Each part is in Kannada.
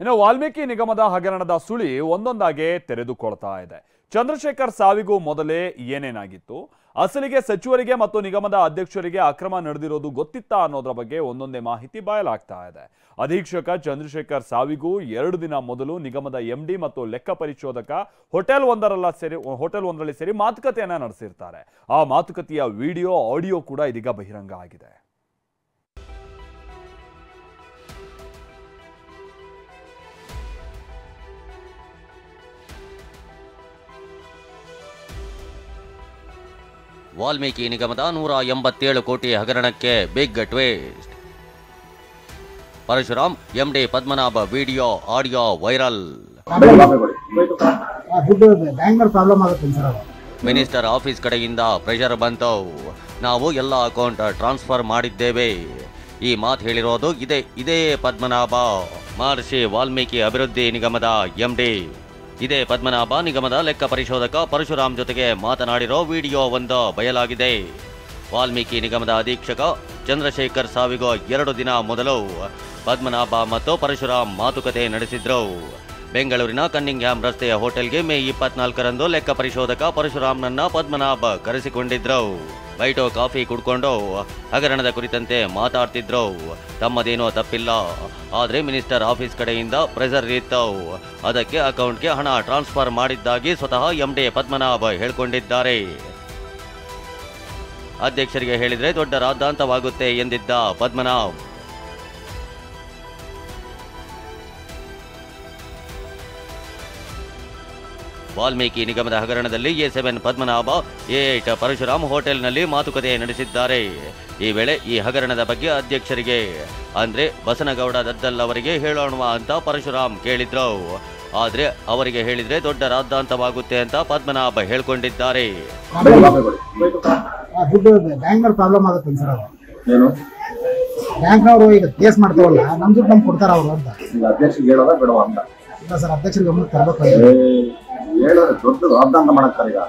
ಇನ್ನು ವಾಲ್ಮೀಕಿ ನಿಗಮದ ಹಗರಣದ ಸುಳಿ ಒಂದೊಂದಾಗೆ ತೆರೆದುಕೊಳ್ತಾ ಇದೆ. ಚಂದ್ರಶೇಖರ್ ಸಾವಿಗೂ ಮೊದಲೇ ಏನೇನಾಗಿತ್ತು, ಅಸಲಿಗೆ ಸಚಿವರಿಗೆ ಮತ್ತು ನಿಗಮದ ಅಧ್ಯಕ್ಷರಿಗೆ ಅಕ್ರಮ ನಡೆದಿರೋದು ಗೊತ್ತಿತ್ತಾ ಅನ್ನೋದರ ಬಗ್ಗೆ ಒಂದೊಂದೇ ಮಾಹಿತಿ ಬಯಲಾಗ್ತಾ ಇದೆ. ಅಧೀಕ್ಷಕ ಚಂದ್ರಶೇಖರ್ ಸಾವಿಗೂ 2 ದಿನ ಮೊದಲು ನಿಗಮದ ಎಂಡಿ ಮತ್ತು ಲೆಕ್ಕ ಪರಿಶೋಧಕ ಹೋಟೆಲ್ ಒಂದರಲ್ಲಿ ಸೇರಿ ಮಾತುಕತೆಯನ್ನ ನಡೆಸಿರ್ತಾರೆ. ಆ ಮಾತುಕತೆಯ ವಿಡಿಯೋ ಆಡಿಯೋ ಕೂಡ ಇದೀಗ ಬಹಿರಂಗ ಆಗಿದೆ. ವಾಲ್ಮೀಕಿ ನಿಗಮದ 187 ಕೋಟಿ ಹಗರಣಕ್ಕೆ big twist. Parashuram MD Padmanabha video audio viral. Minister office ಕಡೆಯಿಂದ ಪ್ರೆಷರ್ ಬಂತು. ನಾವು ಎಲ್ಲ ಅಕೌಂಟ್ ಟ್ರಾನ್ಸ್ಫರ್ ಮಾಡಿದ್ದೇವೆ. ಈ ಮಾತು ಹೇಳಿರೋದು ಇದೇ ಪದ್ಮನಾಭ, ಮಹರ್ಷಿ ವಾಲ್ಮೀಕಿ ಅಭಿವೃದ್ಧಿ ನಿಗಮದ ಎಂಡಿ. ಇದೇ ಪದ್ಮನಾಭ ನಿಗಮದ ಲೆಕ್ಕ ಪರಿಶೋಧಕ ಪರಶುರಾಮ್ ಜೊತೆಗೆ ಮಾತನಾಡಿರೋ ವಿಡಿಯೋ ಒಂದು ಬಯಲಾಗಿದೆ. ವಾಲ್ಮೀಕಿ ನಿಗಮದ ಅಧೀಕ್ಷಕ ಚಂದ್ರಶೇಖರ್ ಸಾವಿಗೂ 2 ದಿನ ಮೊದಲು ಪದ್ಮನಾಭ ಮತ್ತು ಪರಶುರಾಮ್ ಮಾತುಕತೆ ನಡೆಸಿದ್ರು. ಬೆಂಗಳೂರಿನ ಕನ್ನಿಂಗ್ಹ್ಯಾಮ್ ರಸ್ತೆಯ ಹೋಟೆಲ್ಗೆ ಮೇ 24ರಂದು ಲೆಕ್ಕ ಪರಿಶೋಧಕ ಪರಶುರಾಮ್ನನ್ನ ಪದ್ಮನಾಭ ಕರೆಸಿಕೊಂಡಿದ್ರು. ವೈಟೋ ಕಾಫಿ ಕುಡ್ಕೊಂಡು ಹಗರಣದ ಕುರಿತಂತೆ ಮಾತಾಡ್ತಿದ್ರು. ತಮ್ಮದೇನೋ ತಪ್ಪಿಲ್ಲ, ಆದರೆ ಮಿನಿಸ್ಟರ್ ಆಫೀಸ್ ಕಡೆಯಿಂದ ಪ್ರೆಷರ್ ಇತ್ತು. ಅದಕ್ಕೆ ಅಕೌಂಟ್ಗೆ ಹಣ ಟ್ರಾನ್ಸ್ಫರ್ ಮಾಡಿದ್ದಾಗಿ ಸ್ವತಃ ಎಂಡಿ ಪದ್ಮನಾಭ ಹೇಳಿಕೊಂಡಿದ್ದಾರೆ. ಅಧ್ಯಕ್ಷರಿಗೆ ಹೇಳಿದ್ರೆ ದೊಡ್ಡ ರಾದ್ಧಾಂತವಾಗುತ್ತೆ ಎಂದಿದ್ದ ಪದ್ಮನಾಭ್. ವಾಲ್ಮೀಕಿ ನಿಗಮದ ಹಗರಣದಲ್ಲಿ A7 ಪದ್ಮನಾಭ, A8 ಪರಶುರಾಮ್ ಹೋಟೆಲ್ನಲ್ಲಿ ಮಾತುಕತೆ ನಡೆಸಿದ್ದಾರೆ. ಈ ವೇಳೆ ಈ ಹಗರಣದ ಬಗ್ಗೆ ಅಧ್ಯಕ್ಷರಿಗೆ ಅಂದ್ರೆ ಬಸನಗೌಡ ದದ್ದಲ್ ಅವರಿಗೆ ಹೇಳೋಣ ಅಂತ ಪರಶುರಾಮ್ ಕೇಳಿದ್ರು. ಆದ್ರೆ ಅವರಿಗೆ ಹೇಳಿದ್ರೆ ದೊಡ್ಡ ರಾದ್ಧಾಂತವಾಗುತ್ತೆ ಅಂತ ಪದ್ಮನಾಭ ಹೇಳ್ಕೊಂಡಿದ್ದಾರೆ. ಪ್ರಾಬ್ಲಮ್ ಆಗುತ್ತೆ ಸರ್. ಏನು ಬ್ಯಾಂಕ್ನವರು ಈಗ ಕೇಸ್ ಮಾಡ್ತಾವಲ್ಲ, ನಮ್ ದುಡ್ಡು ನಮ್ಗೆ ಕೊಡ್ತಾರ ಅವರು ಅಂತ ಅಧ್ಯಕ್ಷರಿಗೆ ಹೇಳೋದ ಬಿಡುವ ಅಂತ. ಇಲ್ಲ ಸರ್, ಅಧ್ಯಕ್ಷರಿಗೆ ಗಮನ ತರಬೇಕು. ಹೇಳೋದು ದೊಡ್ಡ ರಾದ್ಧಾಂತ ಮಾಡಕ್ತಾರೆ. ಈಗ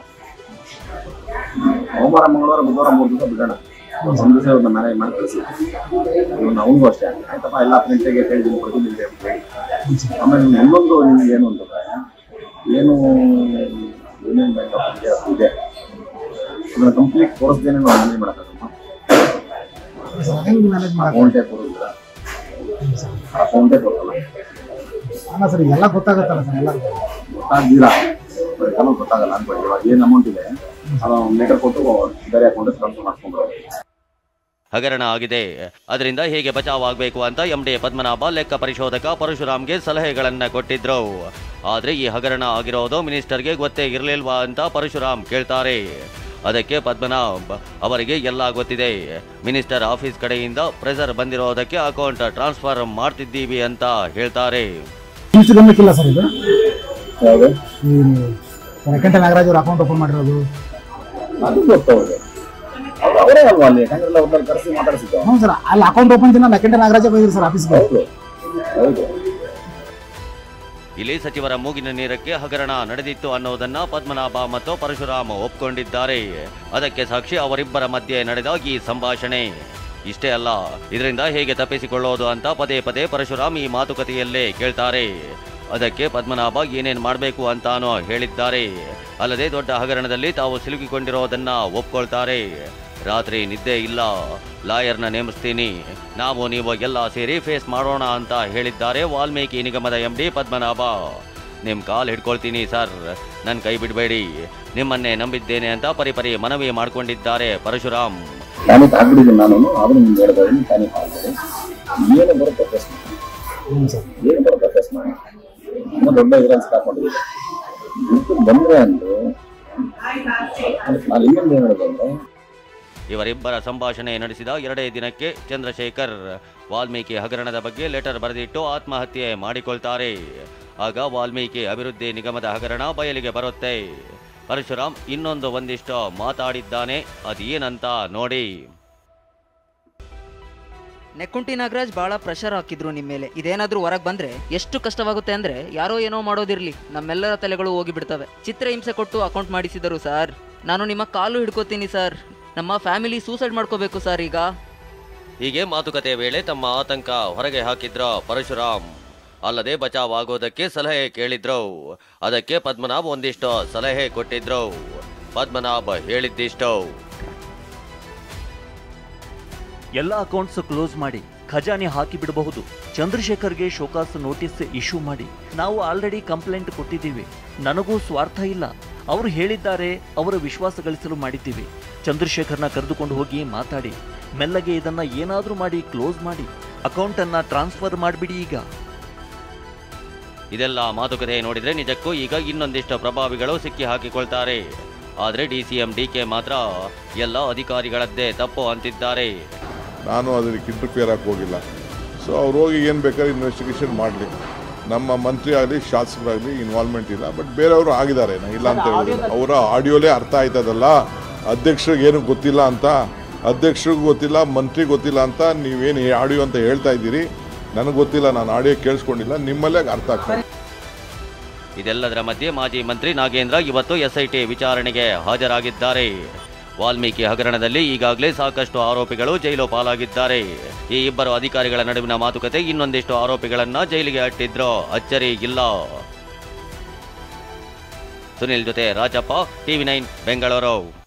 ಸೋಮವಾರ ಮಂಗಳವಾರ ಬುಧವಾರ 3 ದಿವಸ ಬಿಡೋಣ, ಒಂದು ದಿವಸ ಅವ್ರನ್ನ ಮ್ಯಾನೇಜ್ ಮಾಡಿ ಕಳಿಸಿ. ಅವನಿಗೂ ಅಷ್ಟೇ ಆಯ್ತಪ್ಪ, ಎಲ್ಲ ಪ್ರಿಂಟಿಗೆ ಹೇಳಿದ್ದೀನಿ ಕೊಡ್ತೀನಿ ಅಂತ ಹೇಳಿ. ಆಮೇಲೆ ಇನ್ನೊಂದು ನಿಮ್ಗೆ ಏನು ಅಂತಂದ್ರೆ, ಏನು ಯೂನಿಯನ್ ಬ್ಯಾಂಕ್ ಆಫ್ ಇಂಡಿಯಾ ಇದೆ, ಅದನ್ನ ಕಂಪ್ಲೀಟ್ ತೋರಿಸ್ದೇನೆ ನಾವು ಮ್ಯಾನೇಜ್ ಮಾಡೋಕ್ಕಾಗಲ್ಲ. ಅಕೌಂಟೇ ತೋರಿಸಿಲ್ಲ, ಅಕೌಂಟೇ ತೋರಿಸಲ್ಲ. ಅಲ್ಲ ಸರ್, ಎಲ್ಲ ಗೊತ್ತಾಗತ್ತಲ್ಲ ಸರ್, ಎಲ್ಲ ಗೊತ್ತಾಗ್ದಿರಾ ಗೊತ್ತಾಗಲ್ಲ ಅನ್ಕೊಳ್ಳಿ. ಇವಾಗ ಏನು ಅಮೌಂಟ್ ಇದೆ ಅದು ಲೆಟರ್ ಕೊಟ್ಟು ಬೇರೆ ಅಕೌಂಟ್ ಟ್ರಾನ್ಸ್ಫರ್ ಮಾಡ್ಕೊಂಡು ಹಗರಣ ಆಗಿದೆ, ಅದರಿಂದ ಹೇಗೆ ಬಚಾವ್ ಆಗಬೇಕು ಅಂತ ಎಂಡಿ ಪದ್ಮನಾಭ ಲೆಕ್ಕ ಪರಿಶೋಧಕ ಪರಶುರಾಮ್ಗೆ ಸಲಹೆಗಳನ್ನ ಕೊಟ್ಟಿದ್ರು. ಆದ್ರೆ ಈ ಹಗರಣ ಆಗಿರೋದು ಮಿನಿಸ್ಟರ್ಗೆ ಗೊತ್ತೇ ಇರಲಿಲ್ವಾ ಅಂತ ಪರಶುರಾಮ್ ಕೇಳ್ತಾರೆ. ಅದಕ್ಕೆ ಪದ್ಮನಾಭ್ ಅವರಿಗೆ ಎಲ್ಲ ಗೊತ್ತಿದೆ, ಮಿನಿಸ್ಟರ್ ಆಫೀಸ್ ಕಡೆಯಿಂದ ಪ್ರೆಷರ್ ಬಂದಿರೋದಕ್ಕೆ ಅಕೌಂಟ್ ಟ್ರಾನ್ಸ್ಫರ್ ಮಾಡ್ತಿದ್ದೀವಿ ಅಂತ ಹೇಳ್ತಾರೆ. ಗಮನಕ್ಕಿಲ್ಲ ಸರ್, ಇದು ವೆಂಕಟ ನಾಗರಾಜ್ ಅವರು ಅಕೌಂಟ್ ಓಪನ್ ಮಾಡಿರೋದು ಅದು ಗೊತ್ತವ್ರೆ, ಅವರೇ ಅಲ್ವಾ ಅಲ್ಲಿ ಕರೆಸಿ ಮಾತಾಡಿಸಿದ್ದು. ಹ್ಞೂ ಸರ್, ಅಲ್ಲಿ ಅಕೌಂಟ್ ಓಪನ್ ದಿನ ವೆಂಕಟ ನಾಗರಾಜ್ ಬಂದಿದ್ರು ಸರ್ ಆಫೀಸ್ಗೆ. ಹೌದು. ಇಲ್ಲಿ ಸಚಿವರ ಮೂಗಿನ ನೀರಕ್ಕೆ ಹಗರಣ ನಡೆದಿತ್ತು ಅನ್ನೋದನ್ನ ಪದ್ಮನಾಭ ಮತ್ತು ಪರಶುರಾಮ್ ಒಪ್ಕೊಂಡಿದ್ದಾರೆ. ಅದಕ್ಕೆ ಸಾಕ್ಷಿ ಅವರಿಬ್ಬರ ಮಧ್ಯೆ ನಡೆದ ಈ ಸಂಭಾಷಣೆ. ಇಷ್ಟೇ ಅಲ್ಲ, ಇದರಿಂದ ಹೇಗೆ ತಪ್ಪಿಸಿಕೊಳ್ಳೋದು ಅಂತ ಪದೇ ಪದೇ ಪರಶುರಾಮ್ ಈ ಮಾತುಕತೆಯಲ್ಲೇ ಕೇಳ್ತಾರೆ. ಅದಕ್ಕೆ ಪದ್ಮನಾಭ ಏನೇನು ಮಾಡಬೇಕು ಅಂತಾನೋ ಹೇಳಿದ್ದಾರೆ. ಅಲ್ಲದೆ ದೊಡ್ಡ ಹಗರಣದಲ್ಲಿ ತಾವು ಸಿಲುಕಿಕೊಂಡಿರೋದನ್ನ ಒಪ್ಕೊಳ್ತಾರೆ. ರಾತ್ರಿ ನಿದ್ದೆ ಇಲ್ಲ, ಲಾಯರ್ನ ನೇಮಿಸ್ತೀನಿ, ನಾವು ನೀವು ಎಲ್ಲ ಸೇರಿ ಫೇಸ್ ಮಾಡೋಣ ಅಂತ ಹೇಳಿದ್ದಾರೆ ವಾಲ್ಮೀಕಿ ನಿಗಮದ ಎಂಡಿ ಪದ್ಮನಾಭ. ನಿಮ್ಮ ಕಾಲ್ ಹಿಡ್ಕೊಳ್ತೀನಿ ಸರ್, ನನ್ನ ಕೈ ಬಿಡಬೇಡಿ, ನಿಮ್ಮನ್ನೇ ನಂಬಿದ್ದೇನೆ ಅಂತ ಪರಿಪರಿ ಮನವಿ ಮಾಡಿಕೊಂಡಿದ್ದಾರೆ ಪರಶುರಾಮ್. ನಾನು ಏನು ಬರುತ್ತೆ ಫೇಸ್ ಮಾಡಿ, ಇನ್ನೂ ದೊಡ್ಡ ಎವಿಡೆನ್ಸ್ ಹಾಕೊಂಡಿದ್ದೀನಿ ಬಂದ್ರೆ ಅಂದ್ರು ನಾನು ಇನ್ನೊಂದು ಏನು ಹೇಳಿದ್ರೆ, ಇವರಿಬ್ಬರ ಸಂಭಾಷಣೆ ನಡೆಸಿದ 2 ದಿನಕ್ಕೆ ಚಂದ್ರಶೇಖರ್ ವಾಲ್ಮೀಕಿ ಹಗರಣದ ಬಗ್ಗೆ ಲೆಟರ್ ಬರೆದಿಟ್ಟು ಆತ್ಮಹತ್ಯೆ ಮಾಡಿಕೊಳ್ತಾರೆ. ಆಗ ವಾಲ್ಮೀಕಿ ಅಭಿವೃದ್ಧಿ ನಿಗಮದ ಹಗರಣ ಬಯಲಿಗೆ ಬರುತ್ತೆ. ಪರಶುರಾಮ್ ಒಂದಿಷ್ಟು ಮಾತಾಡಿದ್ದಾನೆ, ಅದೇನಂತ ನೋಡಿ. ನೆಕ್ಕುಂಟಿ ನಾಗರಾಜ್ ಬಹಳ ಪ್ರೆಷರ್ ಹಾಕಿದ್ರು ನಿಮ್ಮ ಮೇಲೆ. ಇದೇನಾದ್ರೂ ಹೊರಗೆ ಬಂದ್ರೆ ಎಷ್ಟು ಕಷ್ಟವಾಗುತ್ತೆ ಅಂದ್ರೆ, ಯಾರೋ ಏನೋ ಮಾಡೋದಿರ್ಲಿ, ನಮ್ಮೆಲ್ಲರ ತಲೆಗಳು ಹೋಗಿ ಬಿಡ್ತವೆ. ಚಿತ್ರಹಿಂಸೆ ಕೊಟ್ಟು ಅಕೌಂಟ್ ಮಾಡಿಸಿದರು ಸರ್. ನಾನು ನಿಮ್ಮ ಕಾಲು ಹಿಡ್ಕೋತೀನಿ ಸರ್. ನಮ್ಮ ಫ್ಯಾಮಿಲಿ ಸೂಸೈಡ್ ಮಾಡ್ಕೋಬೇಕು ಸರ್ ಈಗ. ಹೀಗೆ ಮಾತುಕತೆ ವೇಳೆ ತಮ್ಮ ಆತಂಕ ಹೊರಗೆ ಹಾಕಿದ್ರ ಪರಶುರಾಮ್. ಅಲ್ಲದೆ ಬಚಾವಾಗೋದಕ್ಕೆ ಸಲಹೆ ಕೇಳಿದ್ರು. ಅದಕ್ಕೆ ಪದ್ಮನಾಭ್ ಒಂದಿಷ್ಟು ಸಲಹೆ ಕೊಟ್ಟಿದ್ರು. ಪದ್ಮನಾಭ್ ಹೇಳಿದ್ದಿಷ್ಟು: ಎಲ್ಲ ಅಕೌಂಟ್ಸ್ ಕ್ಲೋಸ್ ಮಾಡಿ ಖಜಾನೆ ಹಾಕಿ ಬಿಡಬಹುದು. ಚಂದ್ರಶೇಖರ್ಗೆ ಶೋಕಾಸ್ ನೋಟಿಸ್ ಇಶ್ಯೂ ಮಾಡಿ. ನಾವು ಆಲ್ರೆಡಿ ಕಂಪ್ಲೇಂಟ್ ಕೊಟ್ಟಿದ್ದೀವಿ. ನನಗೂ ಸ್ವಾರ್ಥ ಇಲ್ಲ. ಅವರು ಹೇಳಿದ್ದಾರೆ, ಅವರ ವಿಶ್ವಾಸ ಗಳಿಸಲು ಮಾಡಿದ್ದೀವಿ. ಚಂದ್ರಶೇಖರ್ನ ಕರೆದುಕೊಂಡು ಹೋಗಿ ಮಾತಾಡಿ. ಮೆಲ್ಲಗೆ ಇದನ್ನ ಏನಾದರೂ ಮಾಡಿ ಕ್ಲೋಸ್ ಮಾಡಿ. ಅಕೌಂಟ್ ಅನ್ನ ಟ್ರಾನ್ಸ್ಫರ್ ಮಾಡಿಬಿಡಿ. ಈಗ ಇದೆಲ್ಲ ಮಾತುಕತೆ ನೋಡಿದ್ರೆ ನಿಜಕ್ಕೂ ಈಗ ಇನ್ನೊಂದಿಷ್ಟು ಪ್ರಭಾವಿಗಳು ಸಿಕ್ಕಿ ಹಾಕಿಕೊಳ್ತಾರೆ. ಆದ್ರೆ DCM DK ಮಾತ್ರ ಎಲ್ಲ ಅಧಿಕಾರಿಗಳದ್ದೇ ತಪ್ಪು ಅಂತಿದ್ದಾರೆ. ನಾನು ಅದಕ್ಕೆ ಇಂಟರ್ಫಿಯರ್ ಆಗಿ ಹೋಗಿಲ್ಲ. ಸೊ ಅವ್ರು ಹೋಗಿ ಏನು ಬೇಕಾದ್ರೆ ಇನ್ವೆಸ್ಟಿಗೇಷನ್ ಮಾಡಲಿ. ನಮ್ಮ ಮಂತ್ರಿ ಆಗಲಿ ಶಾಸಕರಾಗಲಿ ಇನ್ವಾಲ್ವ್ಮೆಂಟ್ ಇಲ್ಲ. ಬಟ್ ಬೇರೆಯವರು ಆಗಿದ್ದಾರೆ, ನಾನು ಇಲ್ಲ ಅಂತ ಹೇಳಿಲ್ಲ. ಅವರ ಆಡಿಯೋಲೇ ಅರ್ಥ ಆಯ್ತದಲ್ಲ, ಅಧ್ಯಕ್ಷರಿಗೆ ಏನು ಗೊತ್ತಿಲ್ಲ ಅಂತ, ಅಧ್ಯಕ್ಷರಿಗೂ ಗೊತ್ತಿಲ್ಲ, ಮಂತ್ರಿ ಗೊತ್ತಿಲ್ಲ ಅಂತ ನೀವೇನು ಆಡಿಯೋ ಅಂತ ಹೇಳ್ತಾ ಇದ್ದೀರಿ. ನನಗೆ ಗೊತ್ತಿಲ್ಲ, ನಾನು ಆಡಿಯೋ ಕೇಳಿಸ್ಕೊಂಡಿಲ್ಲ. ನಿಮ್ಮಲ್ಲೇ ಅರ್ಥ ಆಗ್ತದೆ. ಇದೆಲ್ಲದರ ಮಧ್ಯೆ ಮಾಜಿ ಮಂತ್ರಿ ನಾಗೇಂದ್ರ ಇವತ್ತು SIT ವಿಚಾರಣೆಗೆ ಹಾಜರಾಗಿದ್ದಾರೆ. ವಾಲ್ಮೀಕಿ ಹಗರಣದಲ್ಲಿ ಈಗಾಗಲೇ ಸಾಕಷ್ಟು ಆರೋಪಿಗಳು ಜೈಲು ಪಾಲಾಗಿದ್ದಾರೆ. ಈ ಇಬ್ಬರು ಅಧಿಕಾರಿಗಳ ನಡುವಿನ ಮಾತುಕತೆ ಇನ್ನೊಂದಿಷ್ಟು ಆರೋಪಿಗಳನ್ನ ಜೈಲಿಗೆ ಅಟ್ಟಿದ್ರು. ಅಚ್ಚರಿ ಇಲ್ಲ. ಸುನಿಲ್ ಜೊತೆ ರಾಜಪ್ಪ, TV9 ಬೆಂಗಳೂರು.